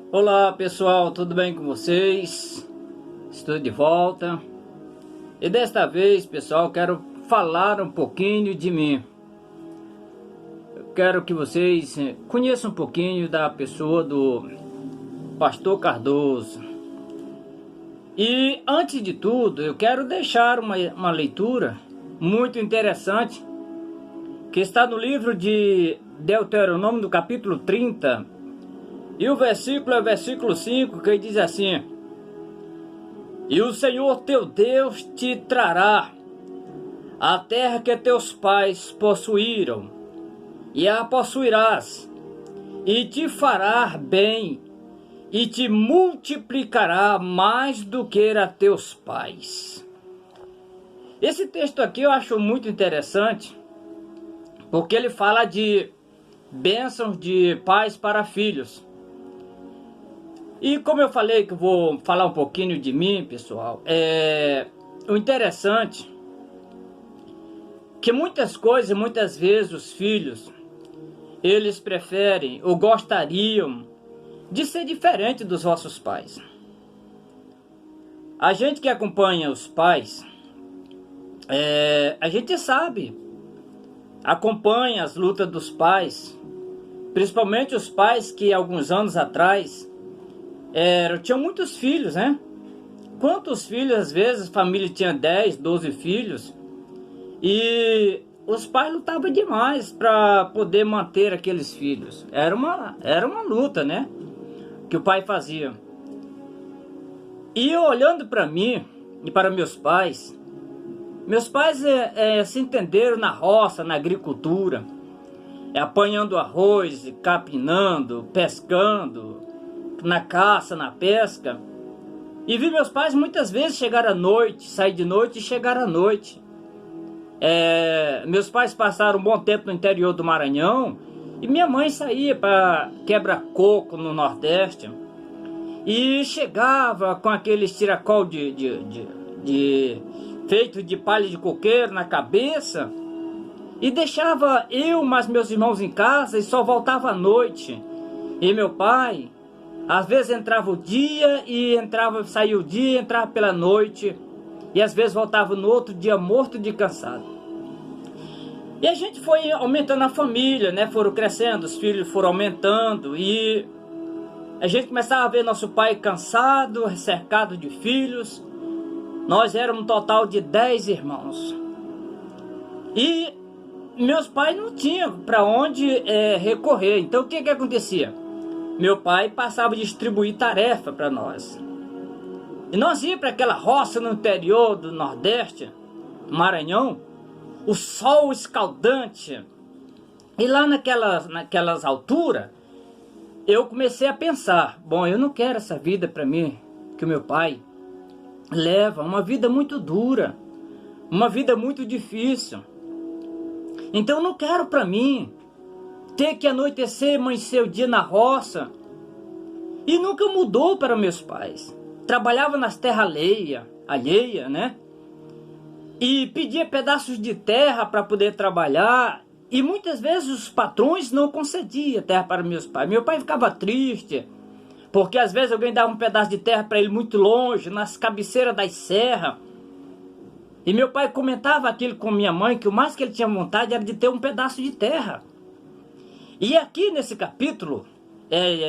Olá pessoal, tudo bem com vocês? Estou de volta e desta vez, pessoal, quero falar um pouquinho de mim. Eu quero que vocês conheçam um pouquinho da pessoa do Pastor Cardoso. E antes de tudo, eu quero deixar uma leitura muito interessante que está no livro de Deuteronômio, do capítulo 30. E o versículo é o versículo 5, que diz assim: E o Senhor teu Deus te trará a terra que teus pais possuíram, e a possuirás, e te fará bem, e te multiplicará mais do que a teus pais. Esse texto aqui eu acho muito interessante, porque ele fala de bênçãos de pais para filhos. E como eu falei que eu vou falar um pouquinho de mim, pessoal, o interessante que muitas coisas, muitas vezes os filhos, eles preferem ou gostariam de ser diferente dos vossos pais. A gente que acompanha os pais, a gente sabe, acompanha as lutas dos pais, principalmente os pais que alguns anos atrás tinham muitos filhos, né? Quantos filhos, às vezes, a família tinha 10, 12 filhos, e os pais lutavam demais para poder manter aqueles filhos. Era uma luta, né? Que o pai fazia. E eu, olhando para mim e para meus pais se entenderam na roça, na agricultura, apanhando arroz, capinando, pescando, na caça, na pesca. E vi meus pais muitas vezes chegar à noite, sair de noite e chegar à noite. Meus pais passaram um bom tempo no interior do Maranhão, e minha mãe saía para quebra-coco no Nordeste, e chegava com aqueles tiracol feito de palha de coqueiro na cabeça, e deixava eu mais meus irmãos em casa e só voltava à noite. E meu pai às vezes entrava o dia e saía o dia, entrava pela noite, e às vezes voltava no outro dia morto de cansado. E a gente foi aumentando a família, né? Foram crescendo, os filhos foram aumentando, e a gente começava a ver nosso pai cansado, cercado de filhos. Nós éramos um total de 10 irmãos. E meus pais não tinham para onde recorrer. Então o que acontecia? Meu pai passava a distribuir tarefa para nós. E nós íamos para aquela roça no interior do Nordeste, Maranhão, o sol escaldante. E lá naquelas alturas, eu comecei a pensar: bom, eu não quero essa vida para mim que o meu pai leva, uma vida muito dura, uma vida muito difícil. Então eu não quero para mim ter que anoitecer, amanhecer o dia na roça. E nunca mudou para meus pais. Trabalhava nas terras alheia, né? E pedia pedaços de terra para poder trabalhar. E muitas vezes os patrões não concediam terra para meus pais. Meu pai ficava triste, porque às vezes alguém dava um pedaço de terra para ele muito longe, nas cabeceiras das serras. E meu pai comentava aquilo com minha mãe, que o mais que ele tinha vontade era de ter um pedaço de terra. E aqui nesse capítulo,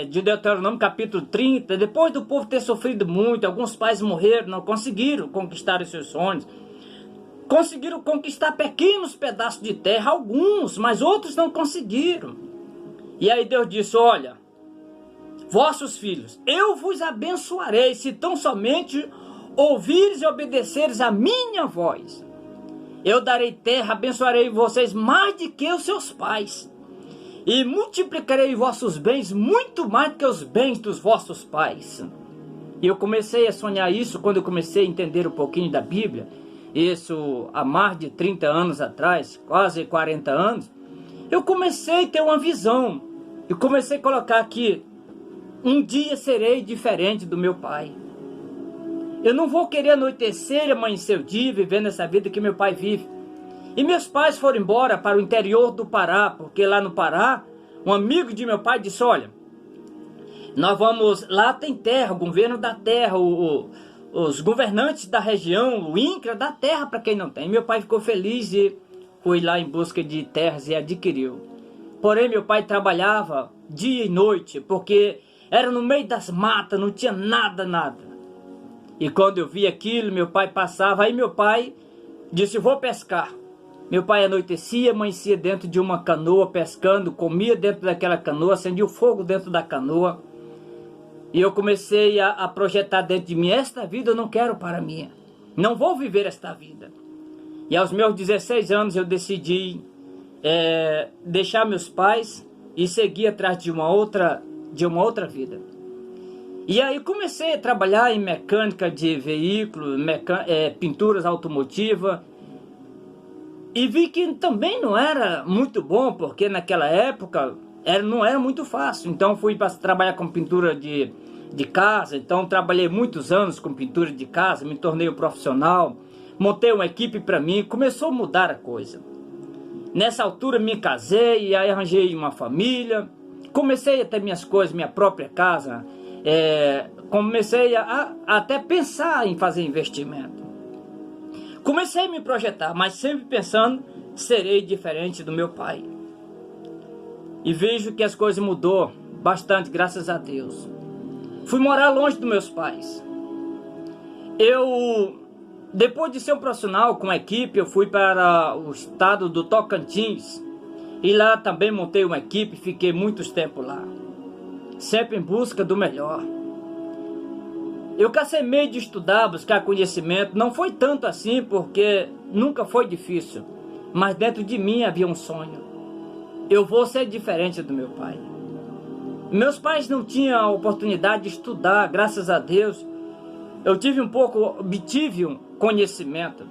de Deuteronômio capítulo 30, depois do povo ter sofrido muito, alguns pais morreram, não conseguiram conquistar os seus sonhos. Conseguiram conquistar pequenos pedaços de terra, alguns, mas outros não conseguiram. E aí Deus disse: olha, vossos filhos, eu vos abençoarei, se tão somente ouvires e obedeceres a minha voz. Eu darei terra, abençoarei vocês mais do que os seus pais. E multiplicarei vossos bens muito mais do que os bens dos vossos pais. E eu comecei a sonhar isso quando eu comecei a entender um pouquinho da Bíblia. Isso há mais de 30 anos atrás, quase 40 anos. Eu comecei a ter uma visão. Eu comecei a colocar aqui: um dia serei diferente do meu pai. Eu não vou querer anoitecer e amanhecer o dia vivendo essa vida que meu pai vive. E meus pais foram embora para o interior do Pará, porque lá no Pará, um amigo de meu pai disse: olha, Nós vamos, lá tem terra, o governo da terra, os governantes da região, o INCRA dá terra para quem não tem. Meu pai ficou feliz e foi lá em busca de terras e adquiriu. Porém, meu pai trabalhava dia e noite, porque era no meio das matas, não tinha nada. E quando eu vi aquilo, meu pai passava, aí meu pai disse, vou pescar. Meu pai anoitecia, amanhecia dentro de uma canoa pescando, comia dentro daquela canoa, acendia o fogo dentro da canoa. E eu comecei a projetar dentro de mim, esta vida eu não quero para mim. Não vou viver esta vida. E aos meus 16 anos eu decidi deixar meus pais e seguir atrás de uma outra vida. E aí comecei a trabalhar em mecânica de veículos, pinturas automotivas. E vi que também não era muito bom, porque naquela época não era muito fácil. Então fui para trabalhar com pintura de casa. Então trabalhei muitos anos com pintura de casa, me tornei um profissional. Montei uma equipe para mim, começou a mudar a coisa. Nessa altura me casei, e aí arranjei uma família. Comecei a ter minhas coisas, minha própria casa. Comecei a até pensar em fazer investimento. Comecei a me projetar, mas sempre pensando, serei diferente do meu pai. E vejo que as coisas mudou bastante, graças a Deus. Fui morar longe dos meus pais. Depois de ser um profissional com a equipe, eu fui para o estado do Tocantins. E lá também montei uma equipe, fiquei muito tempo lá. Sempre em busca do melhor. Eu cansei meio de estudar, buscar conhecimento. Não foi tanto assim, porque nunca foi difícil. Mas dentro de mim havia um sonho. Eu vou ser diferente do meu pai. Meus pais não tinham a oportunidade de estudar, graças a Deus. Eu obtive um conhecimento.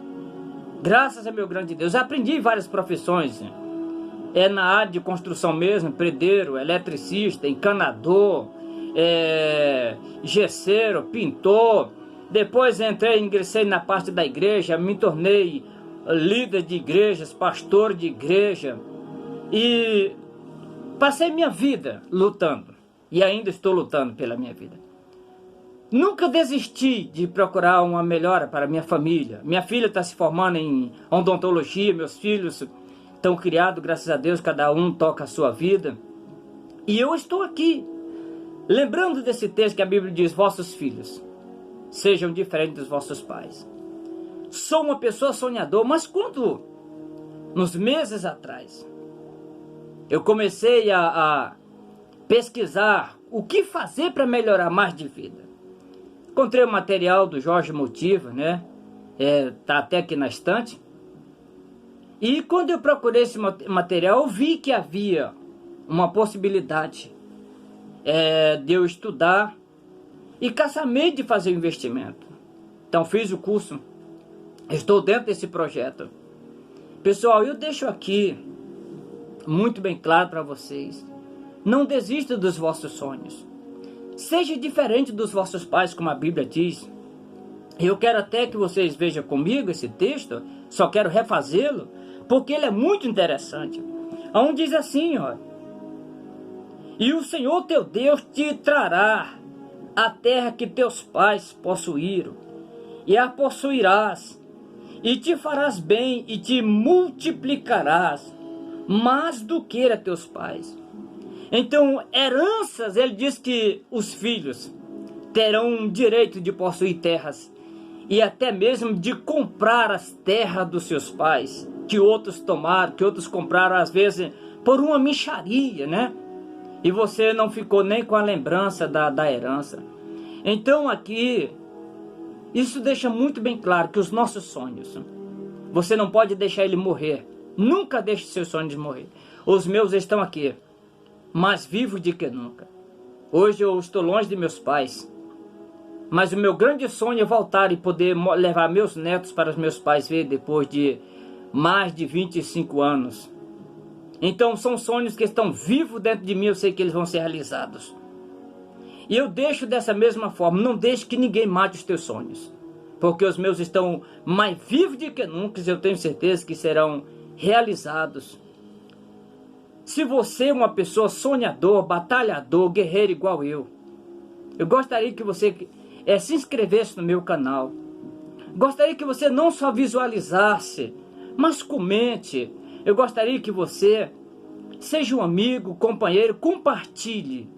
Graças a meu grande Deus. Eu aprendi várias profissões. Na área de construção mesmo, predeiro, eletricista, encanador, gesseiro, pintor. Depois ingressei na parte da igreja, me tornei líder de igrejas, pastor de igreja. E passei minha vida lutando. E ainda estou lutando pela minha vida. Nunca desisti de procurar uma melhora para minha família. Minha filha está se formando em odontologia, meus filhos estão criados, graças a Deus, cada um toca a sua vida. E eu estou aqui, lembrando desse texto que a Bíblia diz, vossos filhos sejam diferentes dos vossos pais. Sou uma pessoa sonhadora, mas quando, nos meses atrás, eu comecei a pesquisar o que fazer para melhorar mais de vida. Encontrei o material do Jorge Motiva, né? Tá até aqui na estante. E quando eu procurei esse material, eu vi que havia uma possibilidade de eu estudar e caçar meio de fazer o investimento. Então fiz o curso, estou dentro desse projeto. Pessoal, eu deixo aqui muito bem claro para vocês. Não desista dos vossos sonhos. Seja diferente dos vossos pais, como a Bíblia diz. Eu quero até que vocês vejam comigo esse texto, só quero refazê-lo, porque ele é muito interessante. Onde diz assim, ó: e o Senhor teu Deus te trará a terra que teus pais possuíram, e a possuirás, e te farás bem, e te multiplicarás, mais do que a teus pais. Então, heranças, ele diz que os filhos terão direito de possuir terras, e até mesmo de comprar as terras dos seus pais, que outros tomaram, que outros compraram, às vezes, por uma mixaria, né? E você não ficou nem com a lembrança da herança. Então, aqui, isso deixa muito bem claro que os nossos sonhos, você não pode deixar ele morrer. Nunca deixe seus sonhos morrer. Os meus estão aqui, mais vivo do que nunca. Hoje eu estou longe de meus pais, mas o meu grande sonho é voltar e poder levar meus netos para os meus pais ver depois de mais de 25 anos. Então são sonhos que estão vivos dentro de mim, eu sei que eles vão ser realizados. E eu deixo dessa mesma forma, não deixe que ninguém mate os teus sonhos, porque os meus estão mais vivos do que nunca, e eu tenho certeza que serão realizados. Se você é uma pessoa sonhador, batalhador, guerreiro igual eu, Eu gostaria que você se inscrevesse no meu canal. Gostaria que você não só visualizasse, mas comente. Eu gostaria que você seja um amigo, companheiro, compartilhe.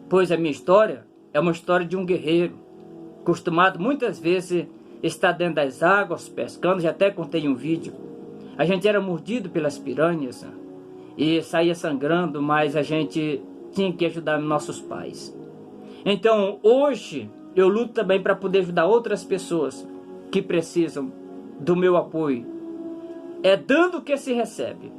Pois a minha história é uma história de um guerreiro, acostumado muitas vezes a estar dentro das águas, pescando. Já até contei um vídeo. A gente era mordido pelas piranhas e saía sangrando, mas a gente tinha que ajudar nossos pais. Então hoje eu luto também para poder ajudar outras pessoas que precisam do meu apoio. É dando que se recebe.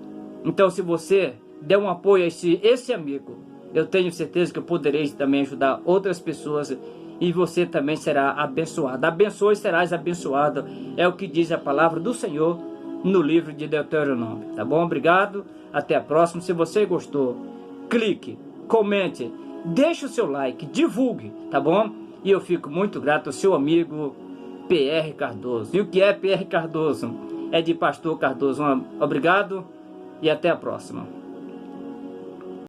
Então se você der um apoio a esse amigo, eu tenho certeza que eu poderei também ajudar outras pessoas e você também será abençoado. Abençoe e serás abençoado, é o que diz a palavra do Senhor no livro de Deuteronômio. Tá bom? Obrigado, até a próxima. Se você gostou, clique, comente, deixe o seu like, divulgue, tá bom? E eu fico muito grato ao seu amigo PR Cardoso. E o que é PR Cardoso? É de Pastor Cardoso. Obrigado e até a próxima.